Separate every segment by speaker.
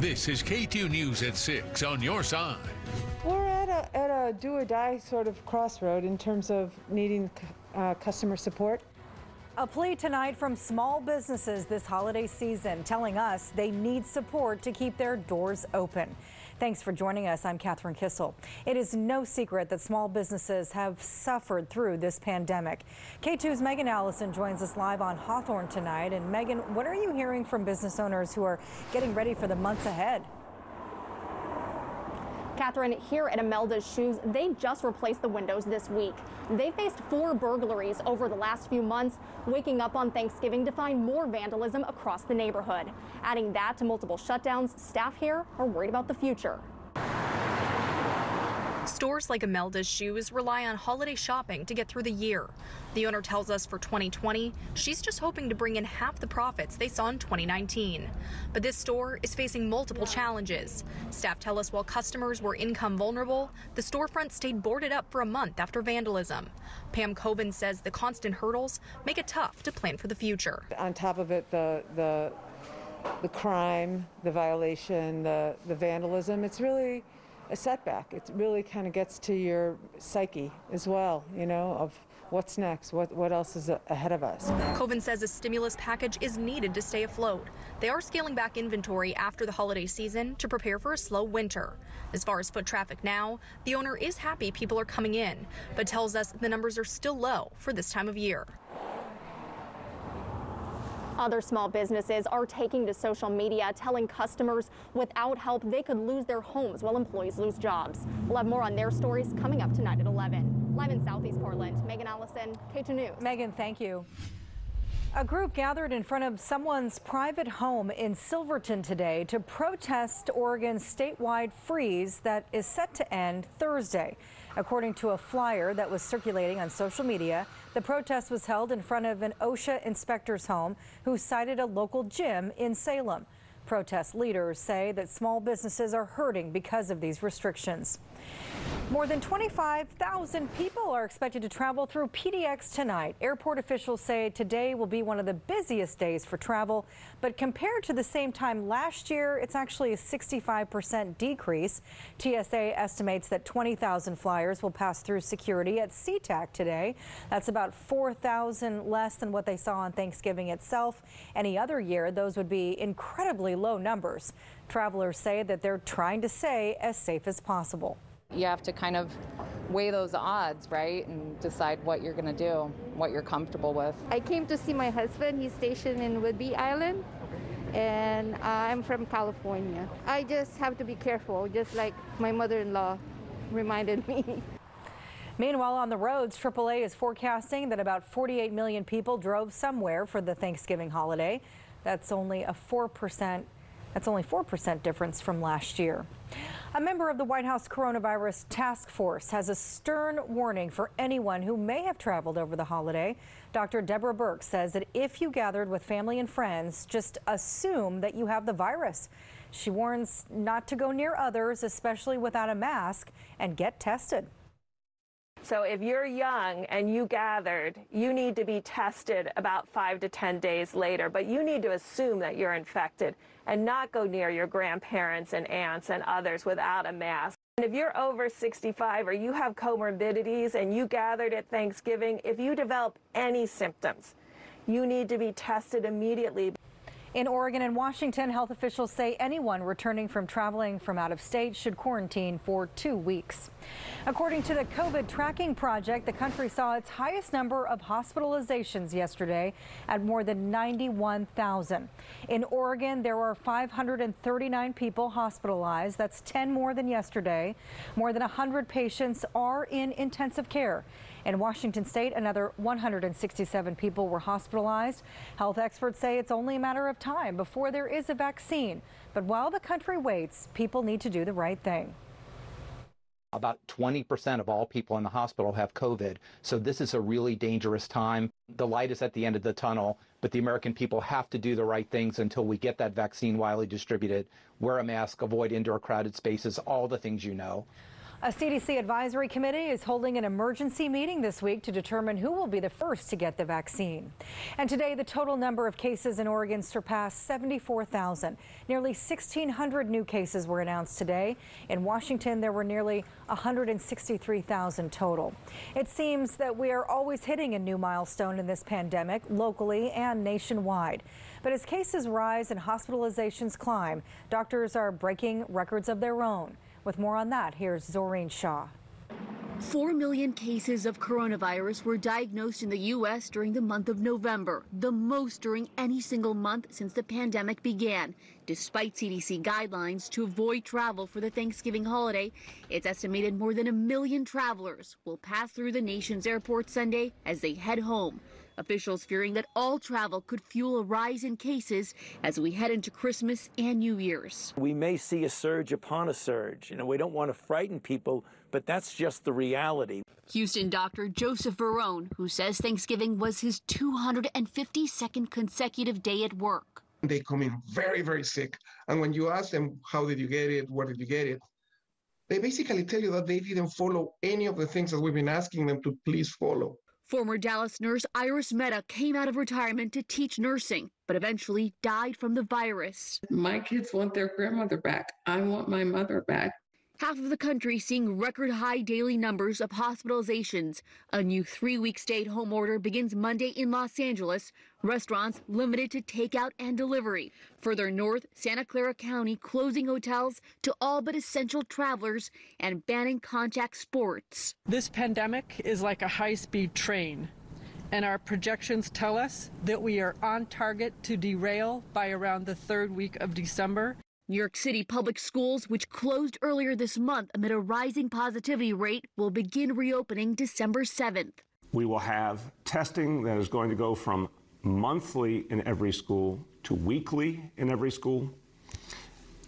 Speaker 1: This is KATU News at 6 on your side.
Speaker 2: We're at a do-or-die sort of crossroad in terms of needing customer support.
Speaker 3: A plea tonight from small businesses this holiday season telling us they need support to keep their doors open. Thanks for joining us. I'm Catherine Kissel. It is no secret that small businesses have suffered through this pandemic. K2's Megan Allison joins us live on Hawthorne tonight. And Megan, what are you hearing from business owners who are getting ready for the months ahead?
Speaker 4: Catherine, here at Meadows Shoes, they just replaced the windows this week. They faced 4 burglaries over the last few months, waking up on Thanksgiving to find more vandalism across the neighborhood. Adding that to multiple shutdowns, staff here are worried about the future.
Speaker 5: Stores like Meadows Shoes rely on holiday shopping to get through the year. The owner tells us for 2020, she's just hoping to bring in half the profits they saw in 2019. But this store is facing multiple challenges. Staff tell us while customers were income vulnerable, the storefront stayed boarded up for a month after vandalism. Pam Coben says the constant hurdles make it tough to plan for the future.
Speaker 2: On top of it, the crime, the violation, the vandalism, it's really a setback. It really kind of gets to your psyche as well, you know, of what's next, what else is ahead of us.
Speaker 5: Coven says a stimulus package is needed to stay afloat. They are scaling back inventory after the holiday season to prepare for a slow winter. As far as foot traffic now, the owner is happy people are coming in, but tells us the numbers are still low for this time of year.
Speaker 4: Other small businesses are taking to social media, telling customers without help they could lose their homes while employees lose jobs. We'll have more on their stories coming up tonight at 11. Live in Southeast Portland, Megan Allison, K2 News.
Speaker 3: Megan, thank you. A group gathered in front of someone's private home in Silverton today to protest Oregon's statewide freeze that is set to end Thursday. According to a flyer that was circulating on social media, the protest was held in front of an OSHA inspector's home who cited a local gym in Salem. Protest leaders say that small businesses are hurting because of these restrictions. More than 25,000 people are expected to travel through PDX tonight. Airport officials say today will be one of the busiest days for travel, but compared to the same time last year, it's actually a 65% decrease. TSA estimates that 20,000 flyers will pass through security at SeaTac today. That's about 4,000 less than what they saw on Thanksgiving itself. Any other year, those would be incredibly low numbers. Travelers say that they're trying to stay as safe as possible.
Speaker 6: You have to kind of weigh those odds, right, and decide what you're going to do, what you're comfortable with.
Speaker 7: I came to see my husband. He's stationed in Whidbey Island, and I'm from California. I just have to be careful, just like my mother-in-law reminded me.
Speaker 3: Meanwhile, on the roads, AAA is forecasting that about 48 million people drove somewhere for the Thanksgiving holiday. That's only 4% difference from last year. A member of the White House coronavirus task force has a stern warning for anyone who may have traveled over the holiday. Dr. Deborah Birx says that if you gathered with family and friends, just assume that you have the virus. She warns not to go near others, especially without a mask, and get tested.
Speaker 8: So if you're young and you gathered, you need to be tested about 5 to 10 days later, but you need to assume that you're infected and not go near your grandparents and aunts and others without a mask. And if you're over 65 or you have comorbidities and you gathered at Thanksgiving, if you develop any symptoms, you need to be tested immediately.
Speaker 3: In Oregon and Washington, health officials say anyone returning from traveling from out of state should quarantine for 2 weeks. According to the COVID tracking project, the country saw its highest number of hospitalizations yesterday at more than 91,000. In Oregon, there were 539 people hospitalized. That's 10 more than yesterday. More than 100 patients are in intensive care. In Washington state, another 167 people were hospitalized. Health experts say it's only a matter of time before there is a vaccine. But while the country waits, people need to do the right thing.
Speaker 9: About 20% of all people in the hospital have COVID, so this is a really dangerous time. The light is at the end of the tunnel, but the American people have to do the right things until we get that vaccine widely distributed. Wear a mask, avoid indoor crowded spaces, all the things you know.
Speaker 3: A CDC advisory committee is holding an emergency meeting this week to determine who will be the first to get the vaccine. And today, the total number of cases in Oregon surpassed 74,000. Nearly 1,600 new cases were announced today. In Washington, there were nearly 163,000 total. It seems that we are always hitting a new milestone in this pandemic, locally and nationwide. But as cases rise and hospitalizations climb, doctors are breaking records of their own. With more on that, here's Zoreen Shah.
Speaker 10: 4 million cases of coronavirus were diagnosed in the U.S. during the month of November, the most during any single month since the pandemic began. Despite CDC guidelines to avoid travel for the Thanksgiving holiday, it's estimated more than 1 million travelers will pass through the nation's airports Sunday as they head home. Officials fearing that all travel could fuel a rise in cases as we head into Christmas and New Year's.
Speaker 11: We may see a surge upon a surge. We don't want to frighten people, but that's just the reality.
Speaker 10: Houston doctor Joseph Verone, who says Thanksgiving was his 252nd consecutive day at work.
Speaker 12: They come in very, very sick. And when you ask them, how did you get it? Where did you get it? They basically tell you that they didn't follow any of the things that we've been asking them to please follow.
Speaker 10: Former Dallas nurse Iris Mehta came out of retirement to teach nursing, but eventually died from the virus.
Speaker 13: My kids want their grandmother back. I want my mother back.
Speaker 10: Half of the country seeing record high daily numbers of hospitalizations. A new 3-week stay-at-home order begins Monday in Los Angeles. Restaurants limited to takeout and delivery. Further north, Santa Clara County closing hotels to all but essential travelers and banning contact sports.
Speaker 14: This pandemic is like a high-speed train, and our projections tell us that we are on target to derail by around the 3rd week of December.
Speaker 10: New York City public schools, which closed earlier this month amid a rising positivity rate, will begin reopening December 7th.
Speaker 15: We will have testing that is going to go from monthly in every school to weekly in every school.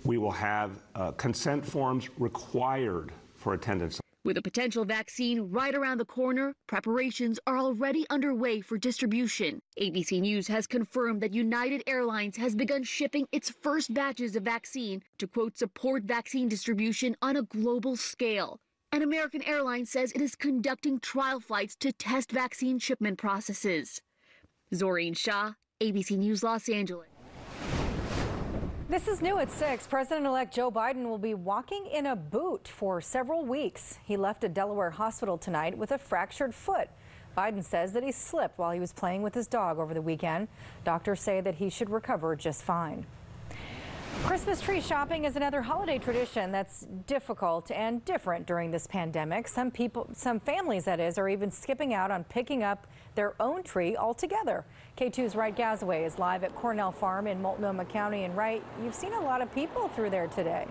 Speaker 15: We will have consent forms required for attendance.
Speaker 10: With a potential vaccine right around the corner, preparations are already underway for distribution. ABC News has confirmed that United Airlines has begun shipping its first batches of vaccine to, quote, support vaccine distribution on a global scale. And American Airlines says it is conducting trial flights to test vaccine shipment processes. Zoreen Shah, ABC News, Los Angeles.
Speaker 3: This is new at 6. President-elect Joe Biden will be walking in a boot for several weeks. He left a Delaware hospital tonight with a fractured foot. Biden says that he slipped while he was playing with his dog over the weekend. Doctors say that he should recover just fine. Christmas tree shopping is another holiday tradition that's difficult and different during this pandemic. Some families, that is, are even skipping out on picking up their own tree altogether. KATU's Wright Gazaway is live at Cornell Farm in Multnomah County. And Wright, you've seen a lot of people through there today.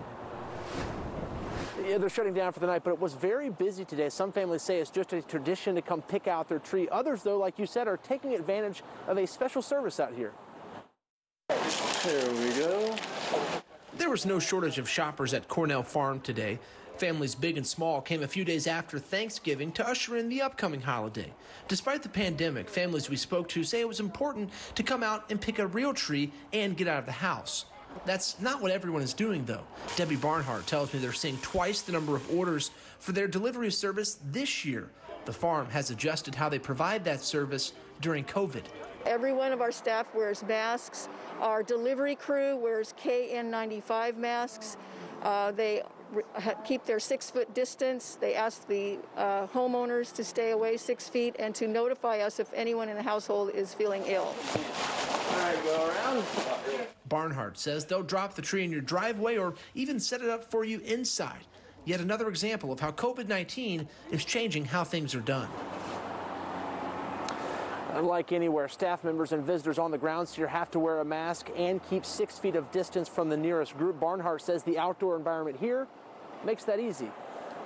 Speaker 16: Yeah, they're shutting down for the night, but it was very busy today. Some families say it's just a tradition to come pick out their tree. Others, though, like you said, are taking advantage of a special service out here. There we go. There was no shortage of shoppers at Cornell Farm today. Families big and small came a few days after Thanksgiving to usher in the upcoming holiday. Despite the pandemic, families we spoke to say it was important to come out and pick a real tree and get out of the house. That's not what everyone is doing, though. Debbie Barnhart tells me they're seeing twice the number of orders for their delivery service this year. The farm has adjusted how they provide that service during COVID.
Speaker 17: Every one of our staff wears masks. Our delivery crew wears KN95 masks. They keep their 6-foot distance. They ask the homeowners to stay away 6 feet and to notify us if anyone in the household is feeling ill.
Speaker 16: All right, go around. Barnhart says they'll drop the tree in your driveway or even set it up for you inside. Yet another example of how COVID-19 is changing how things are done. Unlike anywhere, staff members and visitors on the grounds here have to wear a mask and keep 6 feet of distance from the nearest group. Barnhart says the outdoor environment here makes that easy.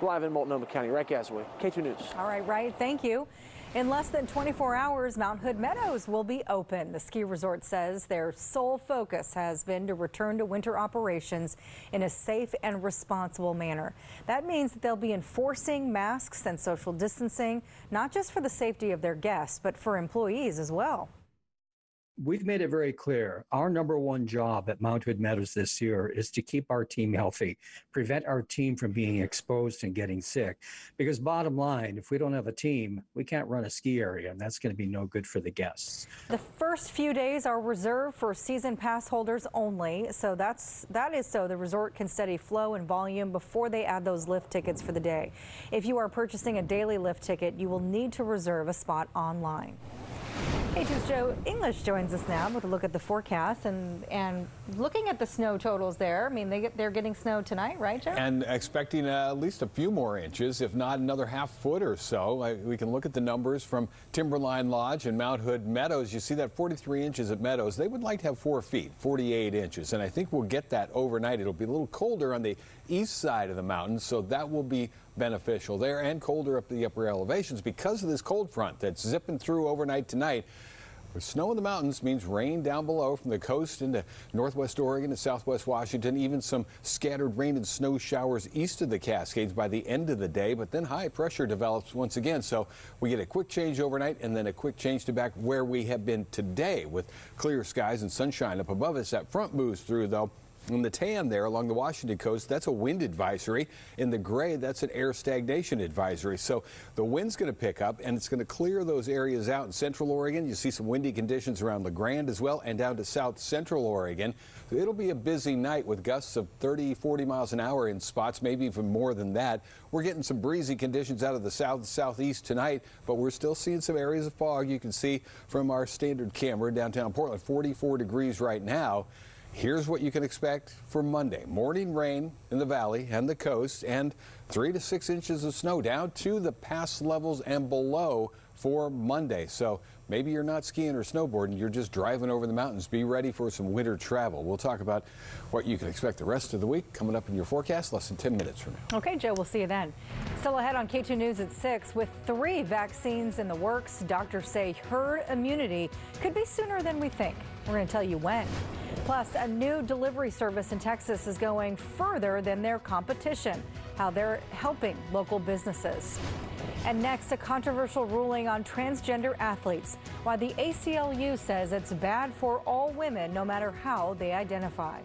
Speaker 16: Live in Multnomah County, Wright Gazaway, KATU News.
Speaker 3: All right, Wright, thank you. In less than 24 hours, Mount Hood Meadows will be open. The ski resort says their sole focus has been to return to winter operations in a safe and responsible manner. That means that they'll be enforcing masks and social distancing, not just for the safety of their guests, but for employees as well.
Speaker 18: we've made it very clear. Our number one job at Mount Hood Meadows this year is to keep our team healthy, prevent our team from being exposed and getting sick. Because bottom line, if we don't have a team, we can't run a ski area, and that's going to be no good for the guests.
Speaker 3: The first few days are reserved for season pass holders only, so that is so the resort can steady flow and volume before they add those lift tickets for the day. If you are purchasing a daily lift ticket, you will need to reserve a spot online. KATU's Joe English joins us now with a look at the forecast and looking at the snow totals there. I mean, they're getting snow tonight, right, Joe?
Speaker 19: And expecting at least a few more inches, if not another half foot or so. We can look at the numbers from Timberline Lodge and Mount Hood Meadows. You see that 43 inches at Meadows. They would like to have 4 feet, 48 inches. And I think we'll get that overnight. It'll be a little colder on the east side of the mountains, so that will be beneficial there, and colder up the upper elevations because of this cold front that's zipping through overnight tonight. Snow in the mountains means rain down below from the coast into northwest Oregon and southwest Washington, even some scattered rain and snow showers east of the Cascades by the end of the day, but then high pressure develops once again. So we get a quick change overnight and then a quick change to back where we have been today with clear skies and sunshine up above us. That front moves through, though. In the tan there along the Washington coast, that's a wind advisory. In the gray, that's an air stagnation advisory. So the wind's going to pick up and it's going to clear those areas out in central Oregon. You see some windy conditions around La Grande as well and down to south central Oregon. It'll be a busy night with gusts of 30, 40 miles an hour in spots, maybe even more than that. We're getting some breezy conditions out of the south and southeast tonight, but we're still seeing some areas of fog. You can see from our standard camera downtown Portland, 44 degrees right now. Here's what you can expect for Monday. Morning rain in the valley and the coast and 3 to 6 inches of snow down to the pass levels and below for Monday. So maybe you're not skiing or snowboarding, you're just driving over the mountains. Be ready for some winter travel. We'll talk about what you can expect the rest of the week coming up in your forecast less than 10 minutes from now.
Speaker 3: Okay, Joe, we'll see you then. Still ahead on KATU News at 6 with 3 vaccines in the works. Doctors say herd immunity could be sooner than we think. We're going to tell you when. Plus, a new delivery service in Texas is going further than their competition, how they're helping local businesses. And next, a controversial ruling on transgender athletes, why the ACLU says it's bad for all women no matter how they identify.